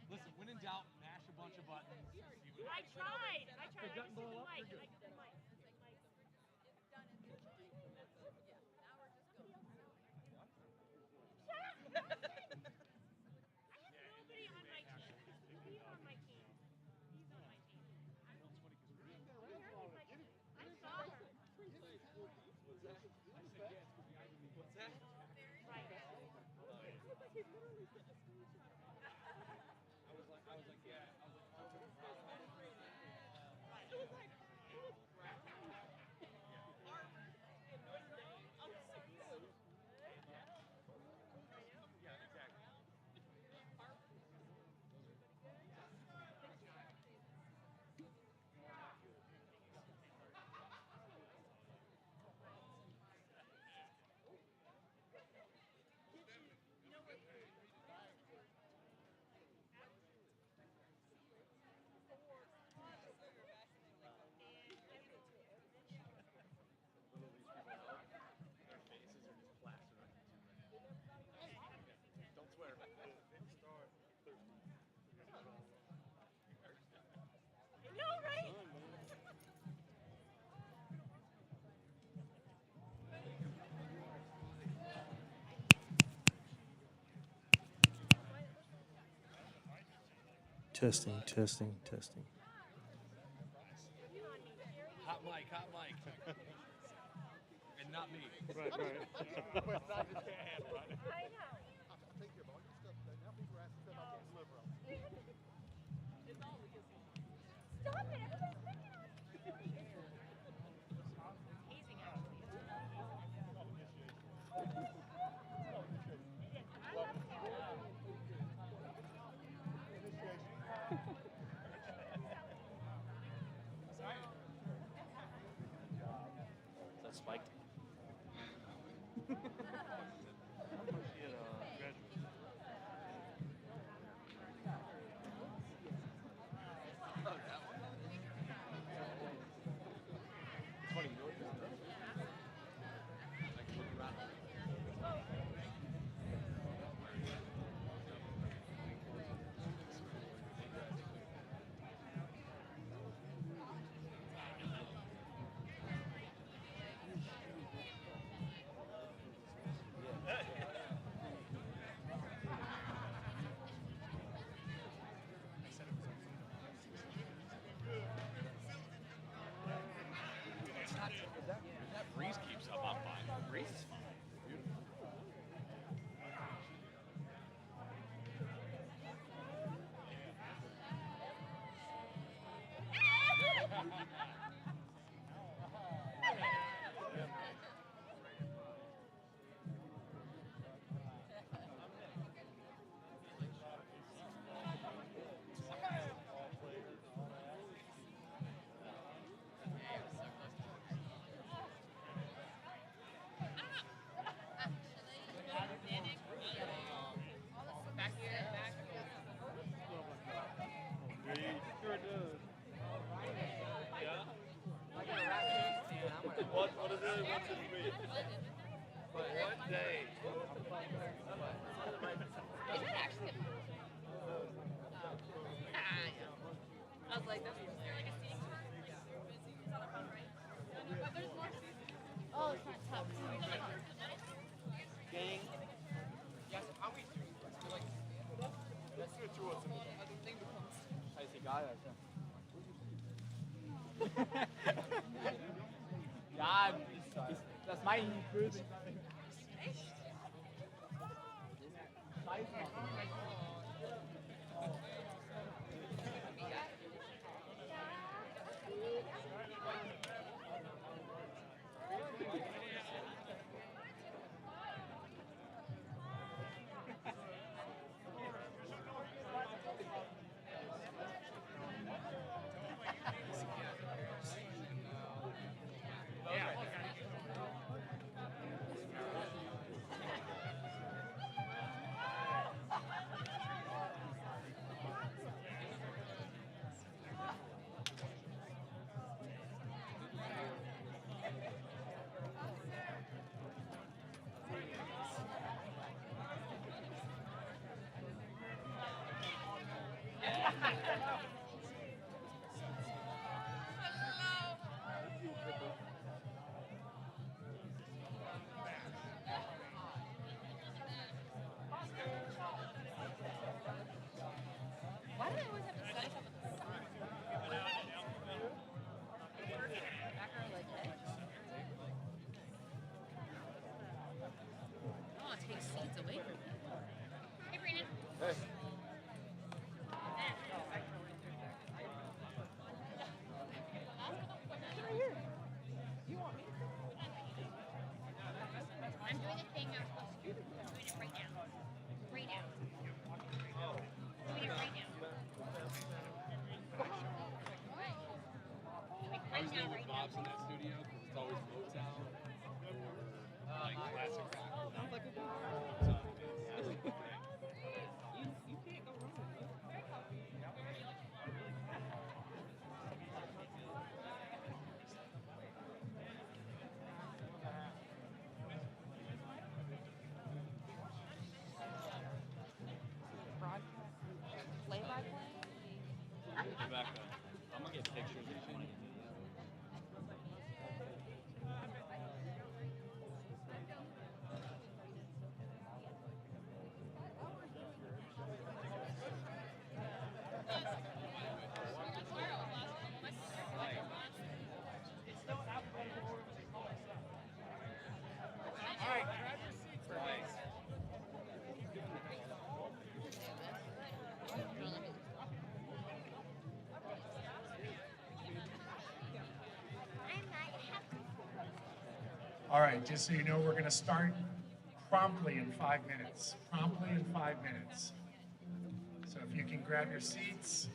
Listen, when in doubt, mash a bunch of buttons. I tried. I If it doesn't blow up, you're good. Nobody on my team. He's on my team. He's on my team. I saw her. What's that? Right. Their faces are just plastered on YouTube. Don't swear. No, right? Testing, testing, testing. Hot mic, hot mic. And not me. Right, right. Not just can't handle it. I know. Stop it! Everybody's picking on me. Hazing, actually. I love Is that spiked? It's funny, you know what this does? I can look around. If that breeze keeps up, I'm fine. The breeze is fine. Beautiful. Sure does. What is it? What's it mean? One day. Is it actually? I was like, that's is there like a seating chart? Like, it's on the front right. But there's more seating. Oh, it's not top. Gang. Yes, how we do? Like, Let's do it to us. the thing becomes. I see guy. Ja, das meine ich nicht böse. All right, just so you know, we're going to start promptly in 5 minutes. Promptly in 5 minutes. So if you can grab your seats.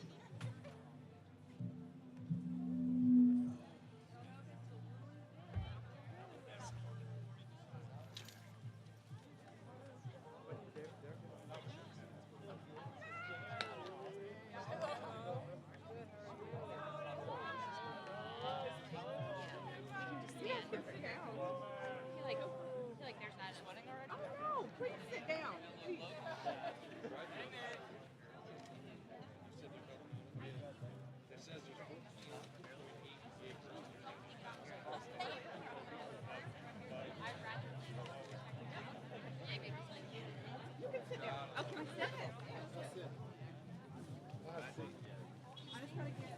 I feel like there's not sweating already. Oh no, please sit down. Please. You can sit down. Oh, can I sit? I just gotta get.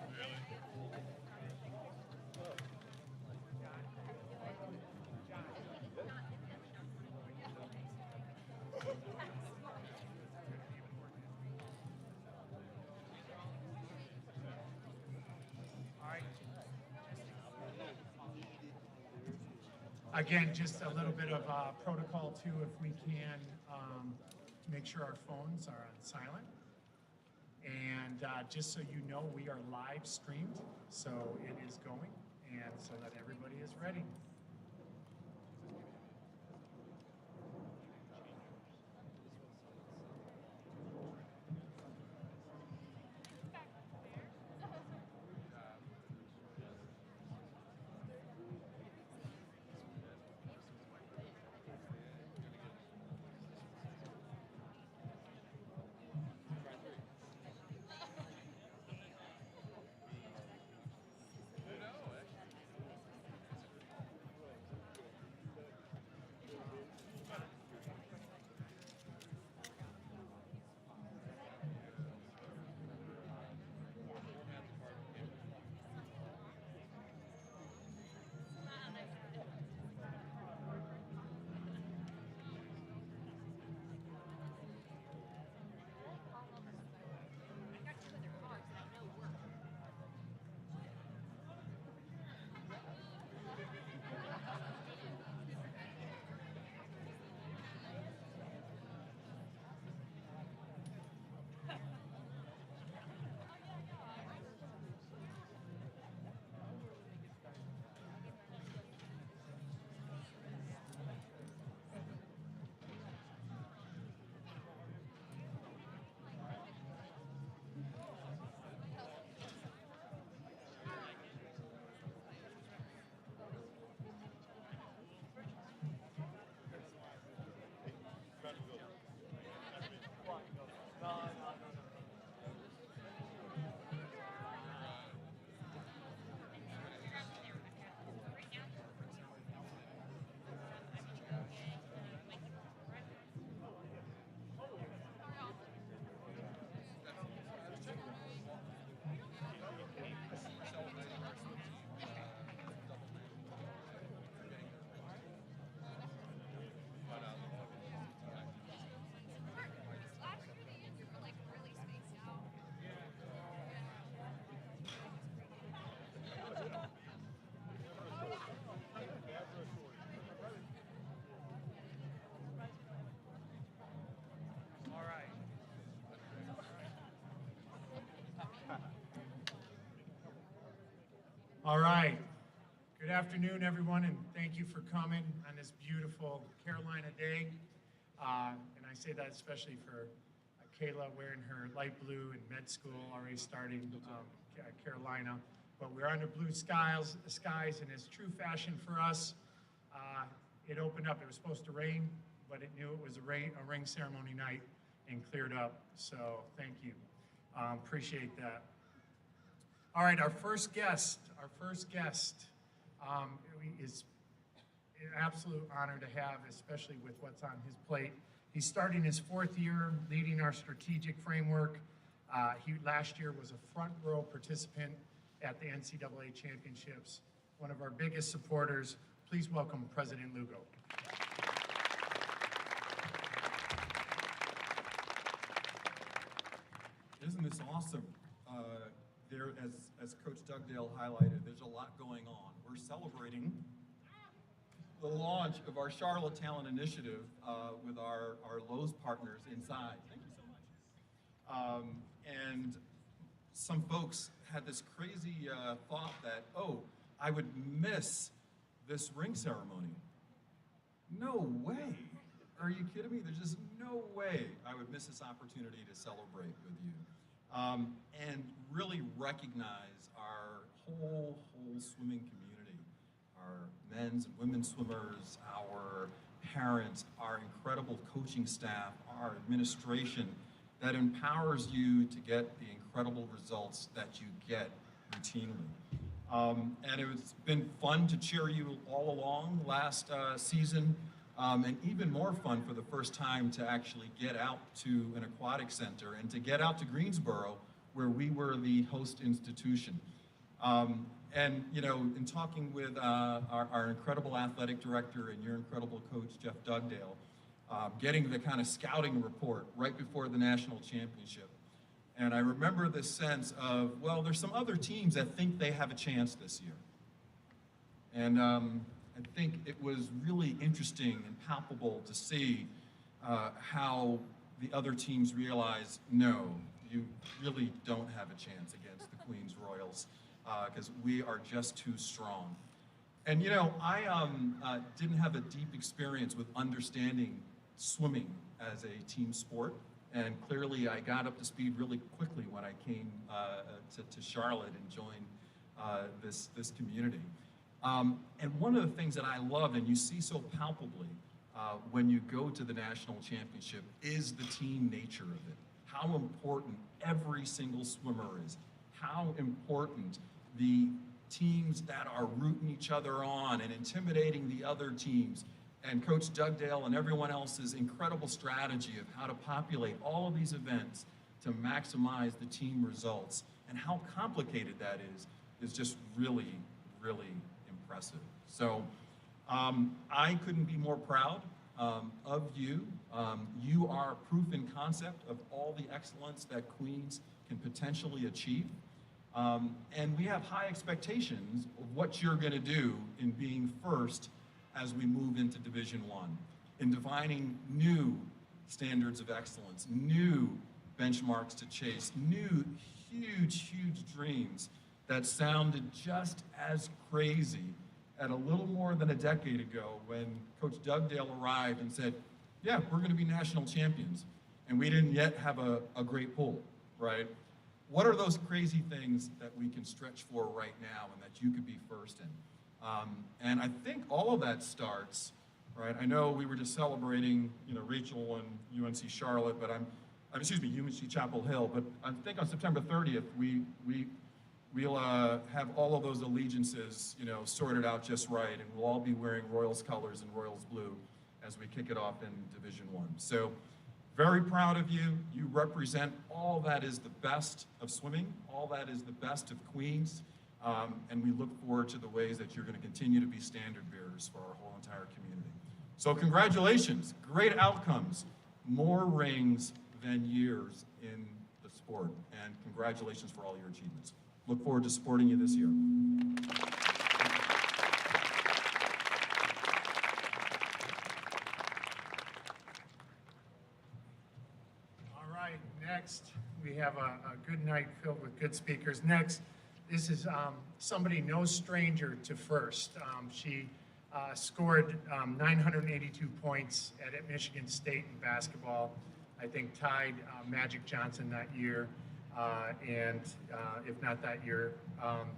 Again, just a little bit of protocol too, if we can make sure our phones are on silent. And just so you know, we are live streamed, so it is going, and so that everybody is ready. All right. Good afternoon, everyone, and thank you for coming on this beautiful Carolina day. And I say that especially for Kayla wearing her light blue in med school, already starting Carolina. But we're under blue skies, and it's true fashion for us. It opened up. It was supposed to rain, but it knew it was a ring ceremony night and cleared up. So thank you. Appreciate that. All right, our first guest is an absolute honor to have, especially with what's on his plate. He's starting his 4th year leading our strategic framework. He last year was a front row participant at the NCAA championships, one of our biggest supporters. Please welcome President Lugo. Isn't this awesome? As Coach Dugdale highlighted, there's a lot going on. We're celebrating the launch of our Charlotte Talent Initiative with our Lowe's partners inside. Thank you so much. And some folks had this crazy thought that, oh, I would miss this ring ceremony. No way. Are you kidding me? There's just no way I would miss this opportunity to celebrate with you. And really recognize our whole swimming community, our men's and women's swimmers, our parents, our incredible coaching staff, our administration that empowers you to get the incredible results that you get routinely. And it's been fun to cheer you all along last season, and even more fun for the first time to actually get out to an aquatic center and to get out to Greensboro, where we were the host institution. And you know, in talking with our incredible athletic director and your incredible coach, Jeff Dugdale, getting the kind of scouting report right before the national championship. And I remember this sense of, well, there's some other teams that think they have a chance this year. And I think it was really interesting and palpable to see how the other teams realize, no, you really don't have a chance against the Queens Royals, because we are just too strong. And you know, I didn't have a deep experience with understanding swimming as a team sport. And clearly I got up to speed really quickly when I came to Charlotte and joined this community. And one of the things that I love, and you see so palpably when you go to the national championship, is the team nature of it. How important every single swimmer is. How important the teams that are rooting each other on and intimidating the other teams, and Coach Dugdale and everyone else's incredible strategy of how to populate all of these events to maximize the team results, and how complicated that is just really, really impressive. So I couldn't be more proud of you. You are proof in concept of all the excellence that Queens can potentially achieve. And we have high expectations of what you're going to do in being first as we move into Division I, in defining new standards of excellence, new benchmarks to chase, new huge dreams that sounded just as crazy at a little more than a decade ago when Coach Dugdale arrived and said, yeah, we're going to be national champions. And we didn't yet have a great pool, right? What are those crazy things that we can stretch for right now and that you could be first in? And I think all of that starts, right? I know we were just celebrating, you know, Rachel and UNC Charlotte, but UNC Chapel Hill, but I think on September 30th, we'll have all of those allegiances, you know, sorted out just right, and we'll all be wearing Royals colors and Royals blue as we kick it off in Division I. So very proud of you. You represent all that is the best of swimming, all that is the best of Queens. And we look forward to the ways that you're going to continue to be standard bearers for our whole entire community. So congratulations, great outcomes, more rings than years in the sport, and congratulations for all your achievements. Look forward to supporting you this year. All right, next we have a good night filled with good speakers. Next, this is somebody no stranger to first. She scored 982 points at Michigan State in basketball. I think tied Magic Johnson that year. And if not that year,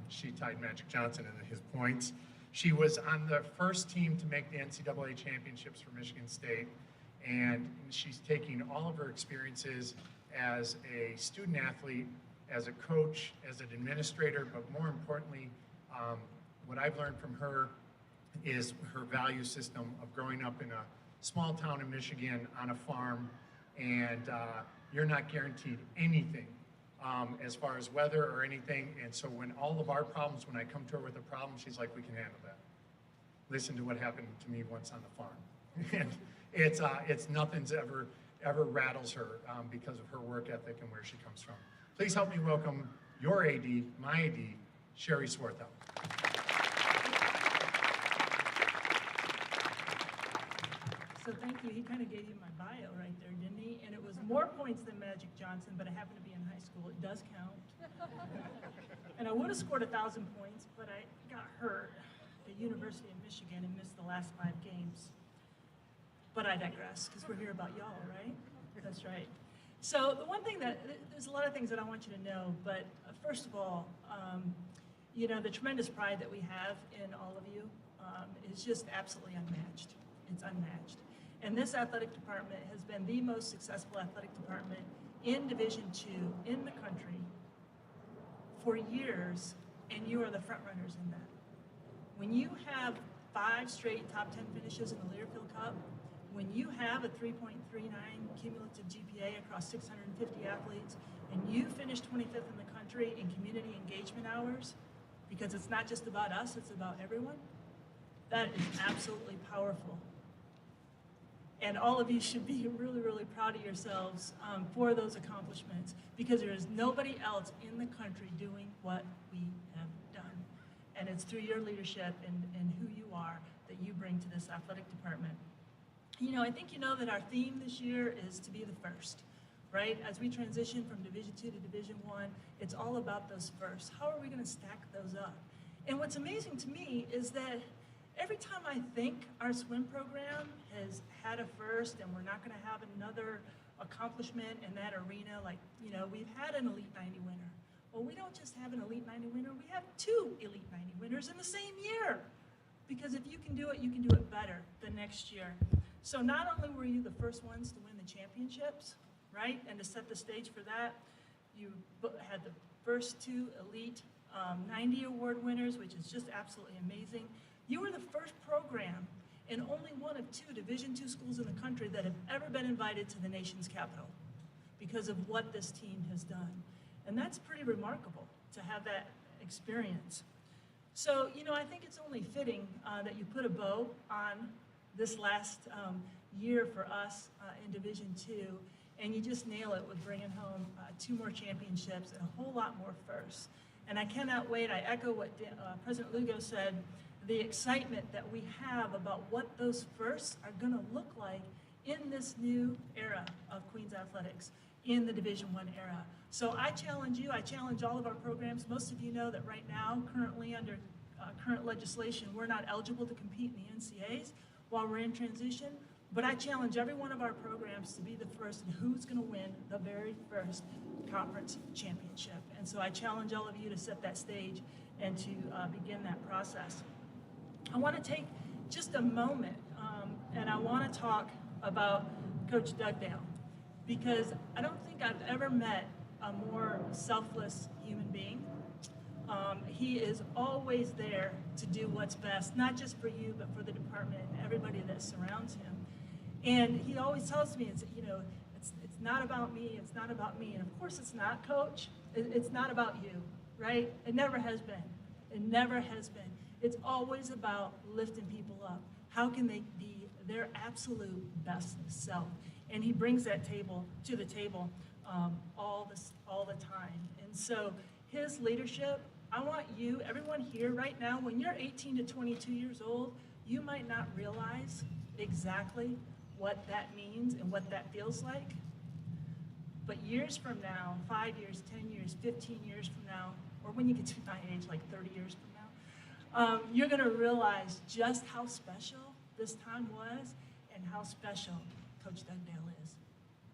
she tied Magic Johnson in his points. She was on the first team to make the NCAA championships for Michigan State. And she's taking all of her experiences as a student athlete, as a coach, as an administrator, but more importantly, what I've learned from her is her value system of growing up in a small town in Michigan on a farm, and you're not guaranteed anything as far as weather or anything. And so when all of our problems, when I come to her with a problem, she's like, we can handle that. Listen to what happened to me once on the farm. And it's nothing's ever rattles her because of her work ethic and where she comes from. Please help me welcome your AD, my AD, Sherry Swarthout. So thank you. He kind of gave you my bio right there, didn't he? And it was more points than Magic Johnson, but I happened to be in high school. It does count. And I would have scored 1,000 points, but I got hurt at University of Michigan and missed the last 5 games. But I digress, because we're here about y'all, right? That's right. So the one thing there's a lot of things that I want you to know, but first of all, you know, the tremendous pride that we have in all of you is just absolutely unmatched. It's unmatched. And this athletic department has been the most successful athletic department in Division II in the country for years, and you are the front runners in that. When you have 5 straight top 10 finishes in the Learfield Cup, when you have a 3.39 cumulative GPA across 650 athletes, and you finish 25th in the country in community engagement hours, because it's not just about us, it's about everyone, that is absolutely powerful. And all of you should be really, really proud of yourselves for those accomplishments, because there is nobody else in the country doing what we have done. And it's through your leadership and who you are that you bring to this athletic department. You know, I think you know that our theme this year is to be the first, right? As we transition from Division II to Division I, it's all about those firsts. How are we going to stack those up? And what's amazing to me is that every time I think our swim program has had a first and we're not going to have another accomplishment in that arena, like, you know, we've had an Elite 90 winner. Well, we don't just have an Elite 90 winner, we have 2 Elite 90 winners in the same year. Because if you can do it, you can do it better the next year. So not only were you the first ones to win the championships, right, and to set the stage for that, you had the first 2 Elite 90 award winners, which is just absolutely amazing. You were the first program and only one of 2 Division II schools in the country that have ever been invited to the nation's capital because of what this team has done. And that's pretty remarkable to have that experience. So, you know, I think it's only fitting that you put a bow on this last year for us in Division II, and you just nail it with bringing home 2 more championships and a whole lot more firsts. And I cannot wait. I echo what President Lugo said, the excitement that we have about what those firsts are going to look like in this new era of Queens Athletics, in the Division I era. So I challenge you, I challenge all of our programs. Most of you know that right now, currently under current legislation, we're not eligible to compete in the NCAAs while we're in transition, but I challenge every one of our programs to be the first and who's going to win the very first conference championship. And so I challenge all of you to set that stage and to begin that process. I want to take just a moment and I want to talk about Coach Dugdale, because I don't think I've ever met a more selfless human being. He is always there to do what's best, not just for you, but for the department and everybody that surrounds him. And he always tells me, it's not about me, it's not about me. And of course it's not, Coach. It's not about you, right? It never has been. It never has been. It's always about lifting people up. How can they be their absolute best self? And he brings that to the table all the time. And so his leadership, I want you, everyone here right now, when you're 18 to 22 years old, you might not realize exactly what that means and what that feels like. But years from now, 5 years, 10 years, 15 years from now, or when you get to my age, like 30 years from now, you're going to realize just how special this time was and how special Coach Dugdale is,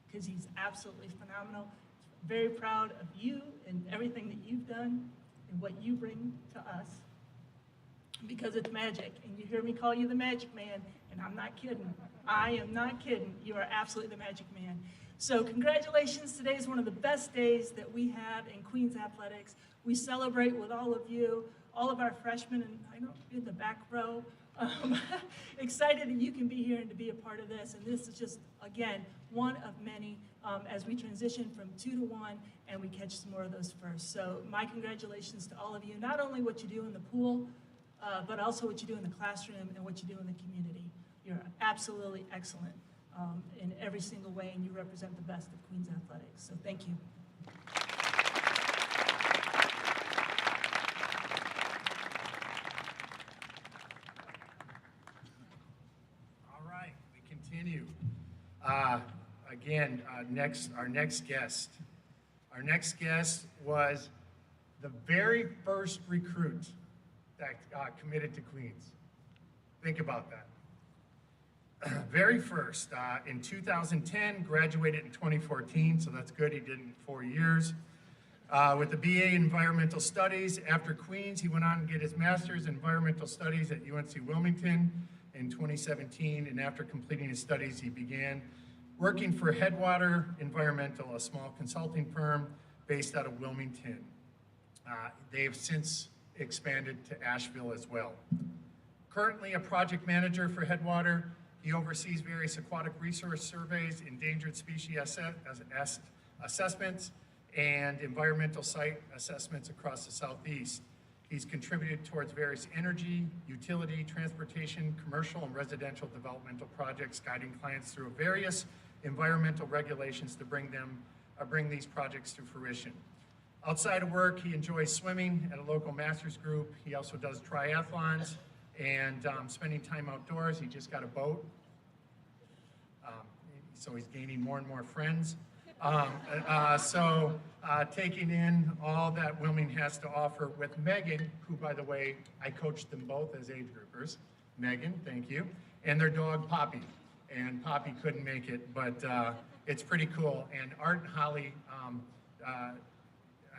because he's absolutely phenomenal. Very proud of you and everything that you've done and what you bring to us, because it's magic. And you hear me call you the Magic Man, and I'm not kidding. I am not kidding. You are absolutely the Magic Man. So congratulations. Today is one of the best days that we have in Queens Athletics. We celebrate with all of you, all of our freshmen, and I know in the back row. Excited that you can be here and to be a part of this. And this is just, again, one of many as we transition from 2 to 1 and we catch some more of those first. So my congratulations to all of you, not only what you do in the pool, but also what you do in the classroom and what you do in the community. You're absolutely excellent in every single way, and you represent the best of Queens Athletics. So thank you. continue. Again, our next guest. Our next guest was the very first recruit that committed to Queens. Think about that. Very first, in 2010, graduated in 2014, so that's good, he did it in 4 years. With a BA in Environmental Studies. After Queens, he went on to get his Master's in Environmental Studies at UNC Wilmington in 2017, and after completing his studies, he began working for Headwater Environmental, a small consulting firm based out of Wilmington. They have since expanded to Asheville as well. Currently a project manager for Headwater, he oversees various aquatic resource surveys, endangered species assessments, and environmental site assessments across the Southeast. He's contributed towards various energy, utility, transportation, commercial, and residential developmental projects, guiding clients through various environmental regulations to bring these projects to fruition. Outside of work, he enjoys swimming at a local master's group. He also does triathlons and spending time outdoors. He just got a boat, so he's gaining more and more friends. Taking in all that Wilmington has to offer with Megan, who, by the way, I coached them both as age groupers. Megan, thank you. And their dog, Poppy. And Poppy couldn't make it, but it's pretty cool. And Art and Holly,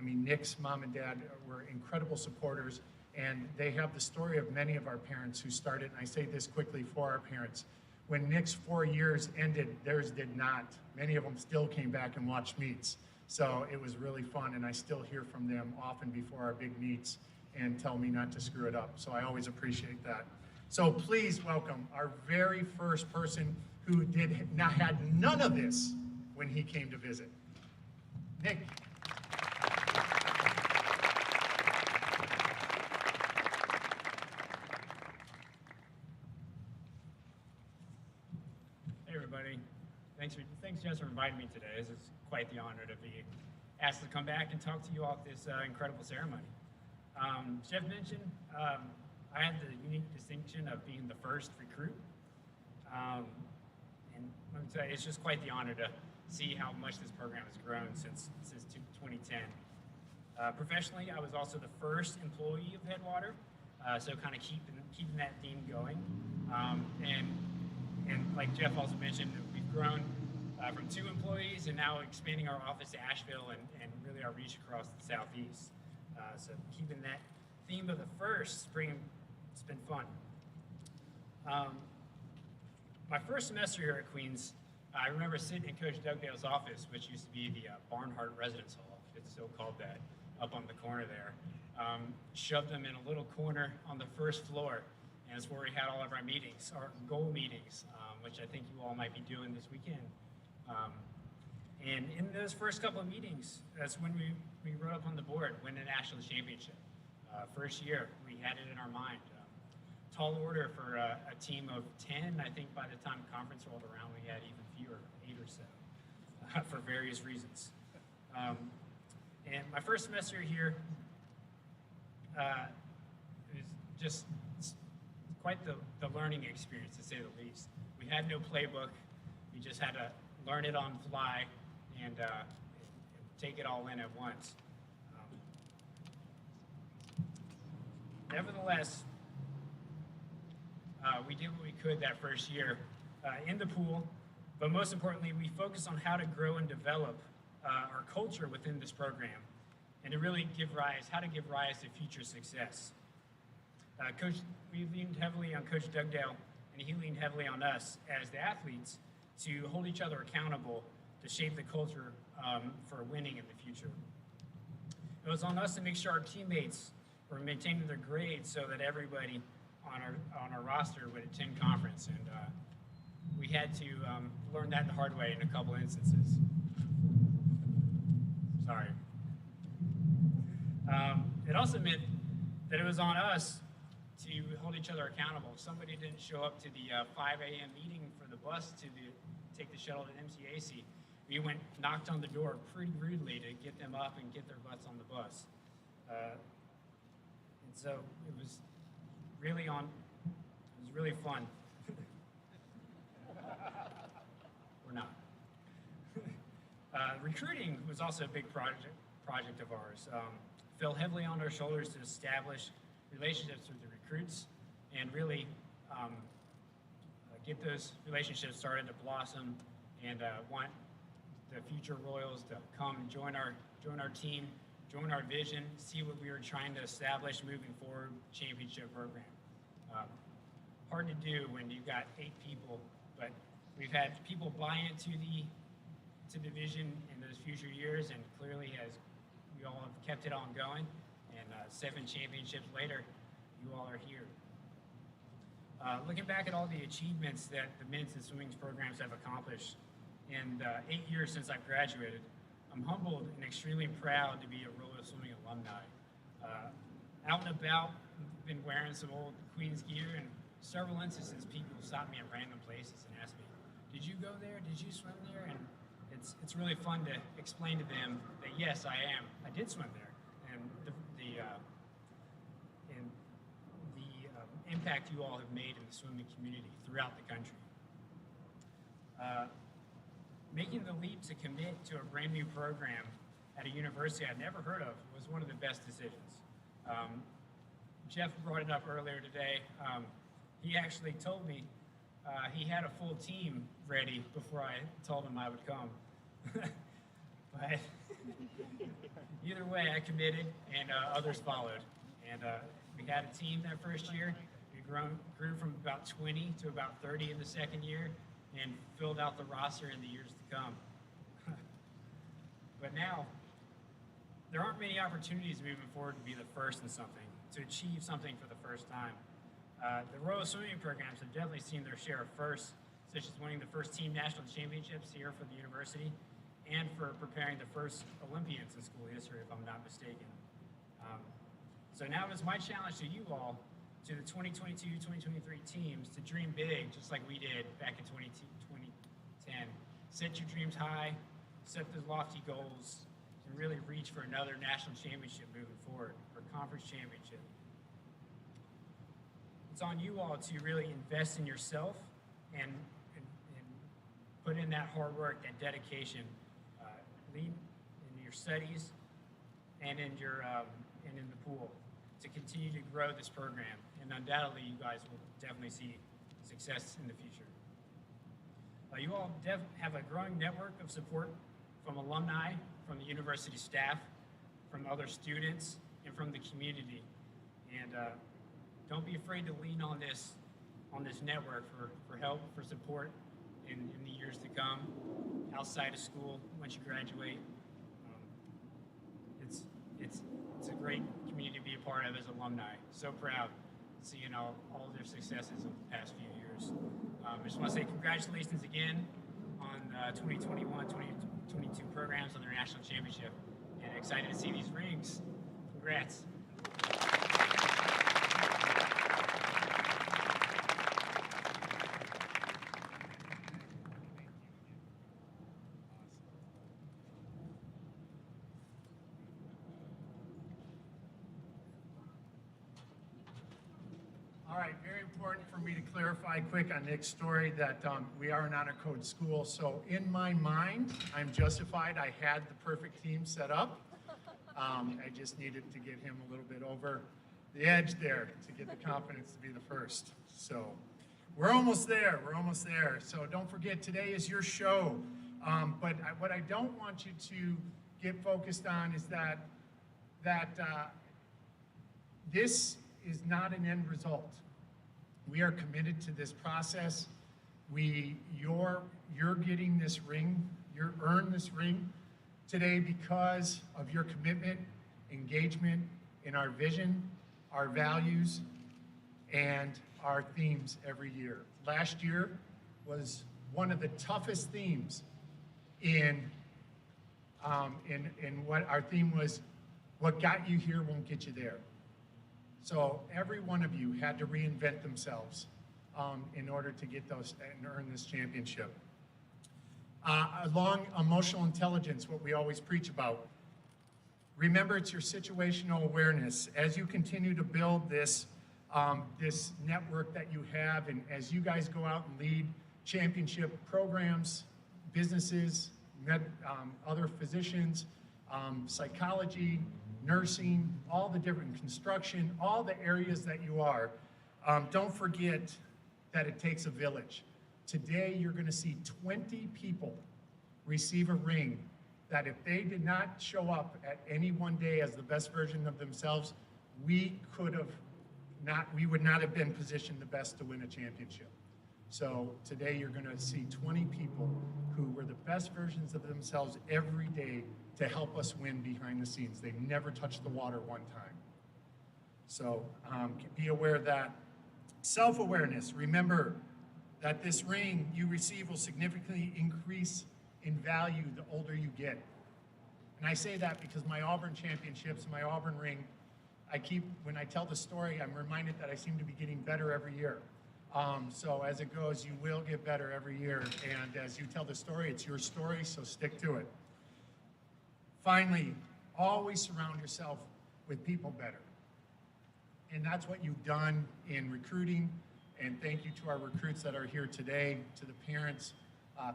Nick's mom and dad were incredible supporters, and they have the story of many of our parents who started, and I say this quickly for our parents. When Nick's 4 years ended, theirs did not. Many of them still came back and watched meets. So it was really fun, and I still hear from them often before our big meets and tell me not to screw it up. So I always appreciate that. So please welcome our very first person who had none of this when he came to visit. Nick. Hey everybody, thanks Jess for inviting me today. This is quite the honor to be asked to come back and talk to you all at this incredible ceremony. Jeff mentioned I had the unique distinction of being the first recruit. And let me tell you, it's just quite the honor to see how much this program has grown since 2010. Professionally, I was also the first employee of Headwater, so kind of keeping that theme going. And like Jeff also mentioned, we've grown from 2 employees and now expanding our office to Asheville and really our reach across the Southeast. So keeping that theme of the first, it's been fun. My first semester here at Queens, I remember sitting in Coach Dugdale's office, which used to be the Barnhart Residence Hall, it's still called that, up on the corner there. Shoved them in a little corner on the first floor, and it's where we had all of our meetings, our goal meetings, which I think you all might be doing this weekend. And in those first couple of meetings, that's when we wrote up on the board, win a national championship. First year, we had it in our mind. Tall order for a team of 10. I think by the time conference rolled around, we had even fewer, 8 or so, for various reasons. And my first semester here was just quite the learning experience, to say the least. We had no playbook. We just had to learn it on the fly and take it all in at once. Nevertheless, we did what we could that first year in the pool, but most importantly, we focused on how to grow and develop our culture within this program and to really how to give rise to future success. We leaned heavily on Coach Dugdale, and he leaned heavily on us as the athletes to hold each other accountable to shape the culture for winning in the future. It was on us to make sure our teammates were maintaining their grades so that everybody on our roster would attend conference, and we had to learn that the hard way in a couple instances. Sorry. It also meant that it was on us to hold each other accountable. If somebody didn't show up to the 5 a.m. meeting for the bus to take the shuttle to MCAC, we knocked on the door pretty rudely to get them up and get their butts on the bus. And so it was really fun. Recruiting was also a big project of ours. Fell heavily on our shoulders to establish relationships with the recruits and really get those relationships started to blossom, and want the future Royals to come and join our team, join our vision, see what we were trying to establish moving forward, championship program. Hard to do when you've got 8 people, but we've had people buy into the vision in those future years, and clearly as we all have kept it on going, and 7 championships later, you all are here. Looking back at all the achievements that the men's and swimming programs have accomplished in the 8 years since I've graduated, I'm humbled and extremely proud to be a Royal Swimming alumni. Out and about, been wearing some old Queen's gear, and several instances people stop me at random places and ask me, "Did you go there? Did you swim there?" And it's really fun to explain to them that yes, I did swim there, and the impact you all have made in the swimming community throughout the country. Making the leap to commit to a brand new program at a university I'd never heard of was one of the best decisions. Jeff brought it up earlier today. He actually told me he had a full team ready before I told him I would come. But either way, I committed, and others followed. And we had a team that first year. We grew from about 20 to about 30 in the second year, and filled out the roster in the years to come. But now, there aren't many opportunities moving forward to be the first in something, to achieve something for the first time. The Royal Swimming programs have definitely seen their share of firsts, such as winning the first team national championships here for the university, and for preparing the first Olympians in school history, if I'm not mistaken. So now it's my challenge to you all, to the 2022-2023 teams, to dream big, just like we did back in 2010. Set your dreams high, set those lofty goals, and really reach for another national championship moving forward, or conference championship. It's on you all to really invest in yourself and put in that hard work, that dedication, lead in your studies and in your and in the pool, to continue to grow this program. And undoubtedly, you guys will definitely see success in the future. You all have a growing network of support from alumni, from the university staff, from other students, and from the community. And don't be afraid to lean on this network for help, for support in the years to come, outside of school, once you graduate. It's a great community to be a part of as alumni. So proud seeing all of their successes over the past few years. I just want to say congratulations again on 2021-2022 programs on their national championship, and excited to see these rings. Congrats. All right, very important for me to clarify quick on Nick's story that we are an honor code school. So in my mind, I'm justified. I had the perfect team set up. I just needed to get him a little bit over the edge there to get the confidence to be the first. So we're almost there. We're almost there. So don't forget, today is your show. But what I don't want you to get focused on is that this is not an end result. We are committed to this process. You're getting this ring, you earned this ring today because of your commitment, engagement in our vision, our values, and our themes every year. Last year was one of the toughest themes in what our theme was, what got you here won't get you there. So every one of you had to reinvent themselves in order to get those and earn this championship. Along emotional intelligence, what we always preach about. Remember, it's your situational awareness. As you continue to build this network that you have, and as you guys go out and lead championship programs, businesses, other physicians, psychology, nursing, all the different construction, all the areas that you are. Don't forget that it takes a village. Today, you're going to see 20 people receive a ring that if they did not show up at any one day as the best version of themselves, we would not have been positioned the best to win a championship. So today you're going to see 20 people who were the best versions of themselves every day to help us win behind the scenes. They never touched the water one time. So be aware of that. Self-awareness. Remember that this ring you receive will significantly increase in value the older you get. And I say that because my Auburn championships, my Auburn ring, when I tell the story, I'm reminded that I seem to be getting better every year. So as it goes, you will get better every year. And as you tell the story, it's your story, so stick to it. Finally, always surround yourself with people better. And that's what you've done in recruiting. And thank you to our recruits that are here today, to the parents.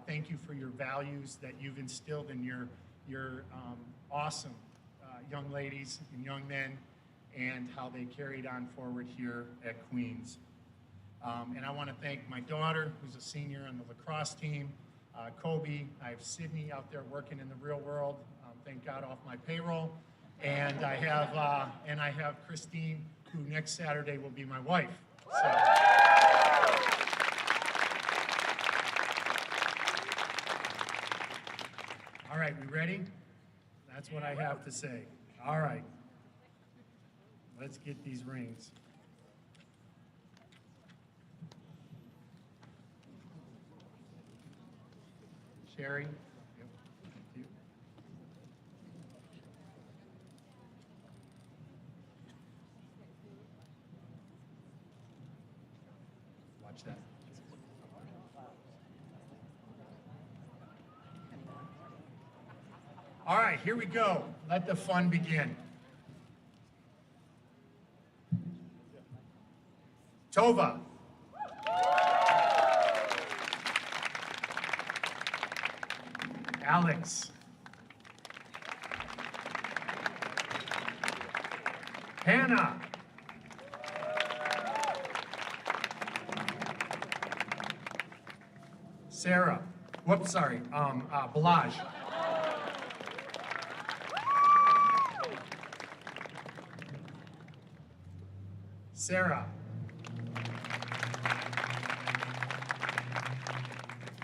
Thank you for your values that you've instilled in your awesome young ladies and young men, and how they carried on forward here at Queens. And I want to thank my daughter, who's a senior on the lacrosse team, Kobe. I have Sydney out there working in the real world, thank God, off my payroll. And I have Christine, who next Saturday will be my wife. So. All right, we ready? That's what I have to say. All right. Let's get these rings. Sherry? Yep. Thank you. Watch that. All right, here we go. Let the fun begin. Tova. Alex. Hannah. Sarah. Whoops, sorry. Balaj. Sarah.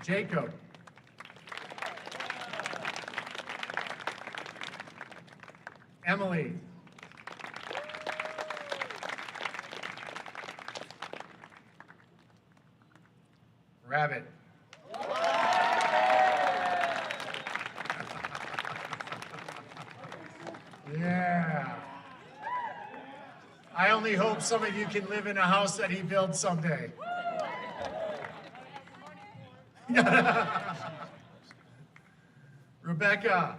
Jacob. Emily. Rabbit. Yeah. I only hope some of you can live in a house that he builds someday. Rebecca.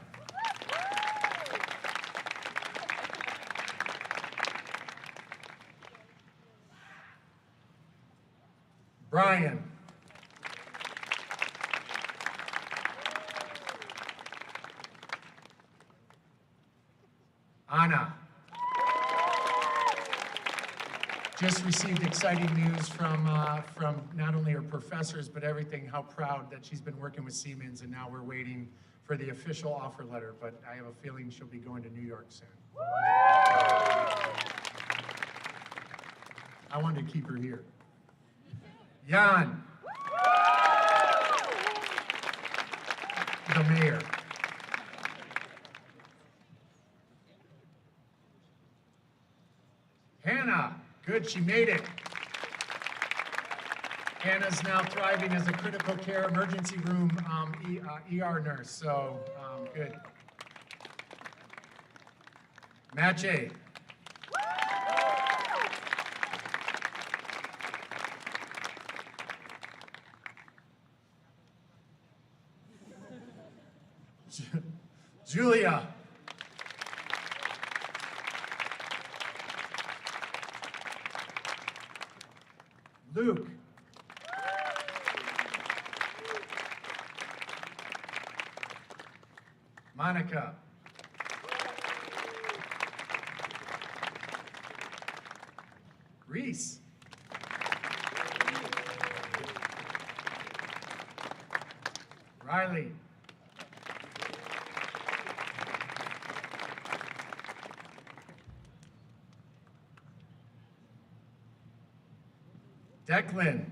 Brian. Anna. Just received exciting news from not only her professors, but everything, how proud that she's been working with Siemens, and now we're waiting for the official offer letter, but I have a feeling she'll be going to New York soon. I wanted to keep her here. Jan. The mayor. Hannah. Good, she made it. Hannah's now thriving as a critical care emergency room ER nurse, so good. Mache. Julia. Luke. Monica. Reese. Riley. Declan.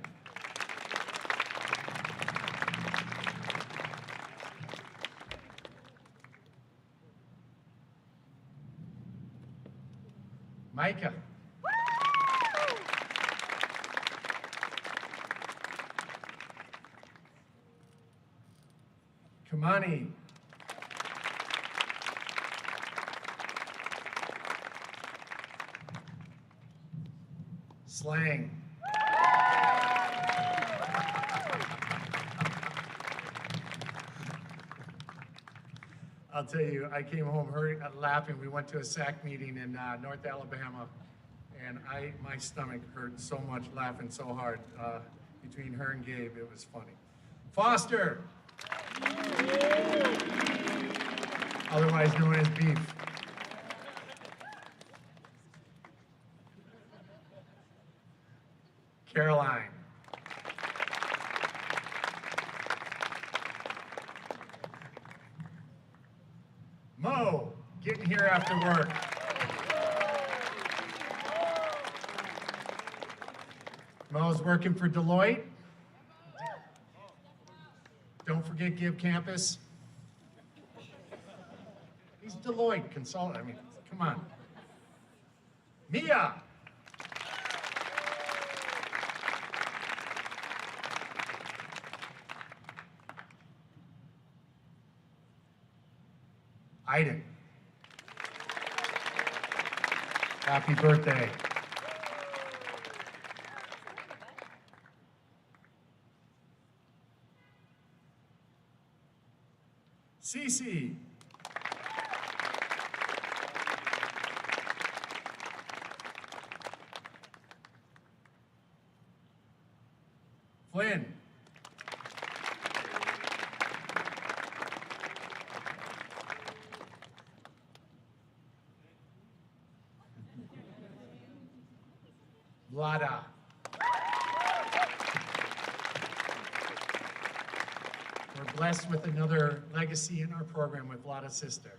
Micah. Kamani. Slang. I'll tell you, I came home laughing. We went to a SAC meeting in North Alabama, and my stomach hurt so much laughing so hard. Between her and Gabe, it was funny. Foster, otherwise known as Beef. Caroline. Mo, getting here after work. Mo's working for Deloitte. Don't forget Give Campus. He's Deloitte consultant. I mean, come on. Mia. Aiden. Happy birthday. Cece. Flynn. Vlada. We're blessed with another legacy in our program with Vlada's sister.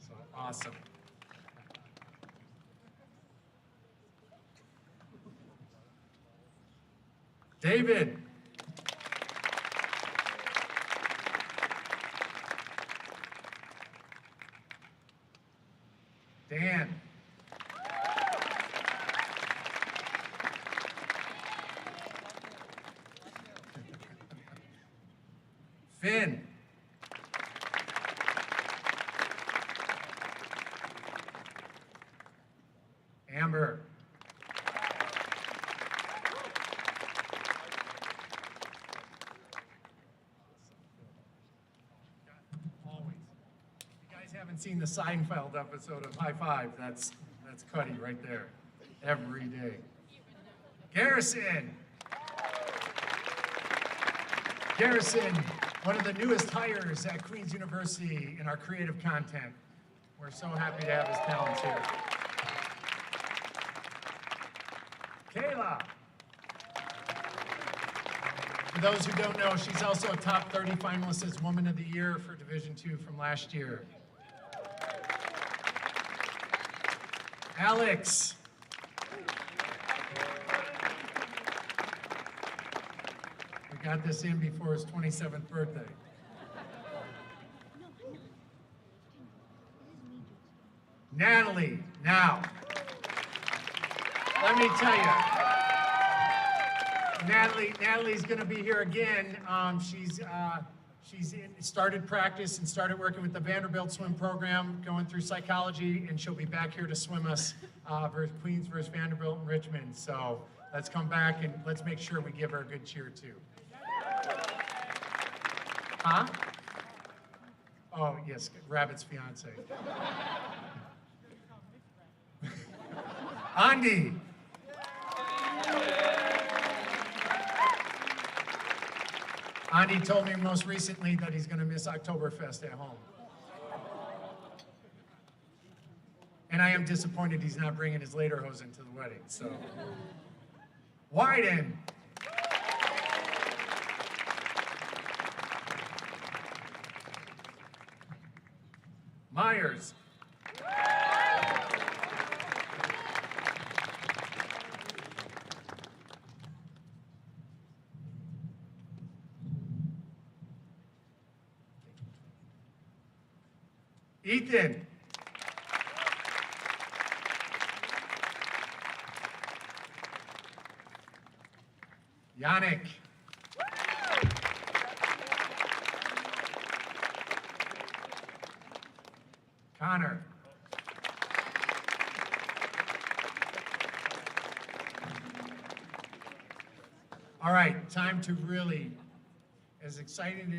So awesome. David. Dan. Finn. Amber. Always. If you guys haven't seen the Seinfeld episode of High Five, that's Cuddy right there. Every day. Garrison. Garrison, one of the newest hires at Queen's University in our creative content. We're so happy to have his talents here. Kayla. For those who don't know, she's also a top 30 finalist as Woman of the Year for Division II from last year. Alex. We got this in before his 27th birthday. Natalie, now, let me tell you, Natalie's going to be here again. She's started practice and started working with the Vanderbilt swim program, going through psychology, and she'll be back here to swim us versus Queens versus Vanderbilt and Richmond. So let's come back and let's make sure we give her a good cheer too. Huh? Oh yes, Rabbit's fiance. Andy. Andy told me most recently that he's going to miss Oktoberfest at home. And I am disappointed he's not bringing his lederhosen to the wedding, so. Wyden. Myers. Ethan. Yannick. Connor. All right, time to really, as exciting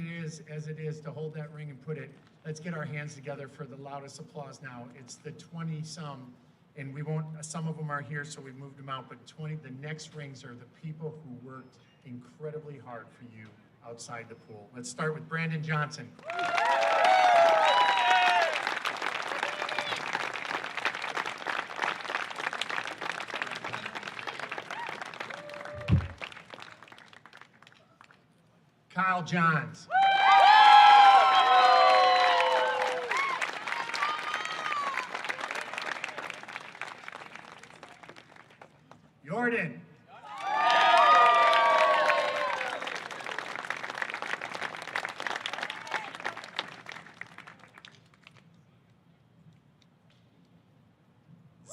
as it is to hold that ring and put it, let's get our hands together for the loudest applause now. It's the 20-some, and we won't, some of them are here, so we've moved them out, but 20, the next rings are the people who worked incredibly hard for you outside the pool. Let's start with Brandon Johnson. Kyle Johns. Jordan.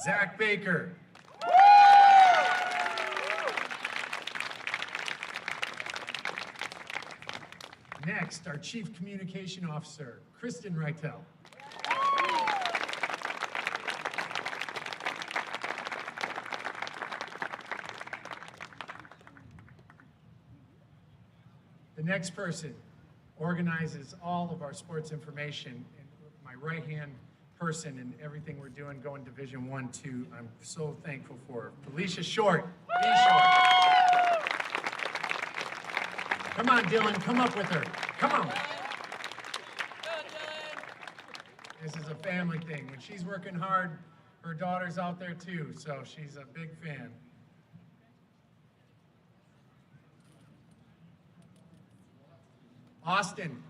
Zach Baker. Next, our Chief Communication Officer, Kristen Reitel. The next person organizes all of our sports information. And my right-hand person in everything we're doing going Division I, II, I'm so thankful for. Felicia Short. Come on, Dylan, come up with her. Come on. This is a family thing. When she's working hard, her daughter's out there too, so she's a big fan. Austin.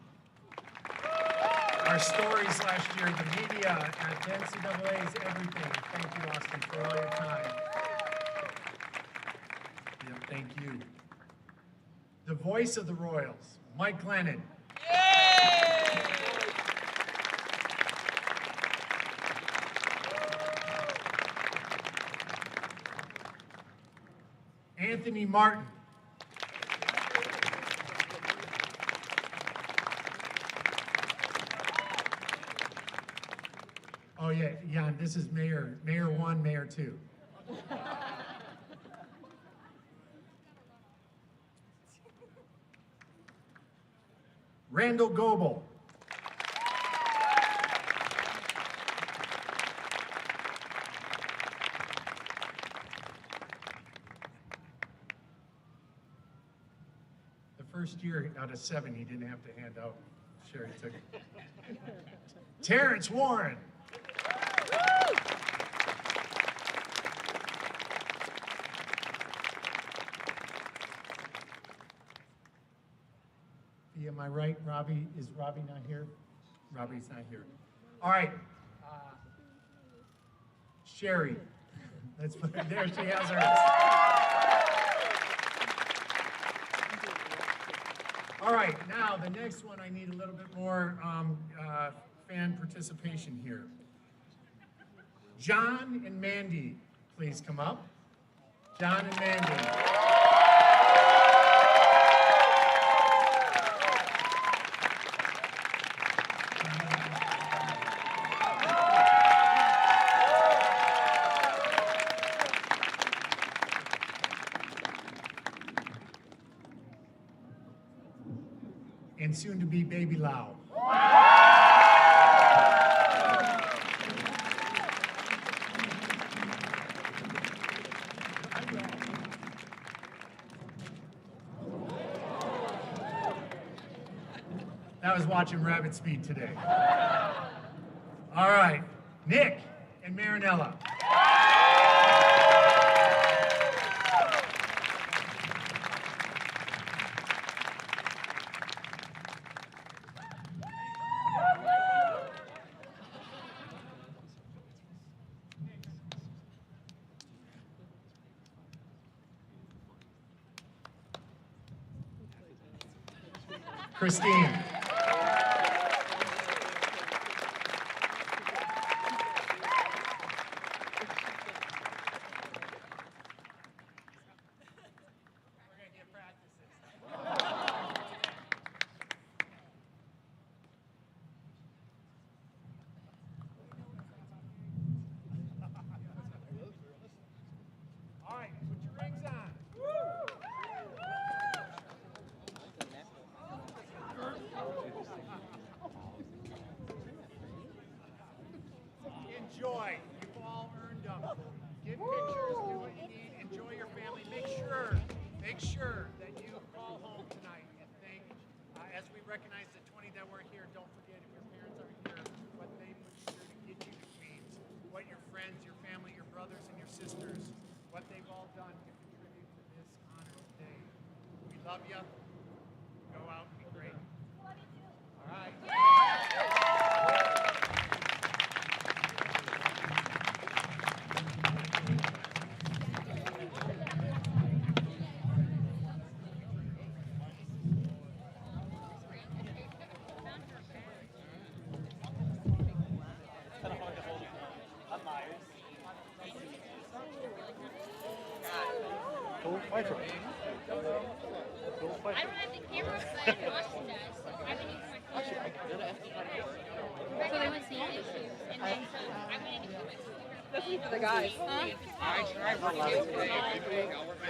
Our stories last year, the media at the NCAA's, everything. Thank you, Austin, for all your time. Yeah, thank you. The voice of the Royals, Mike Glennon. Anthony Martin. Oh yeah, Jan, this is Mayor 1, Mayor 2. Randall Goebel. The first year out of 7, he didn't have to hand out. Sherry took it. Terrence Warren. Am I right? Robbie, is Robbie not here? Robbie's not here. All right. Sherry. Let's put her there. She has hers. All right. Now, the next one, I need a little bit more fan participation here. John and Mandy, please come up. John and Mandy. And soon to be Baby Lau. That was watching Rabbit Speed today. All right, Nick, and Marinella. Christine. All right, put your rings on. Enjoy. You've all earned them. Get pictures, do what you need, enjoy your family. Make sure that you call home tonight and thank, as we recognize the 20 that were here, don't forget if your parents aren't here, what they put through to get you to Queens, what your friends, your family, your brothers, and your sisters, what they've all done to contribute to this honor today. We love you. Go out and be great. All right. I don't have the camera, but Austin does. I've been using my phone. So they went to YouTube, and then so I went into it. This is for the guys. Huh?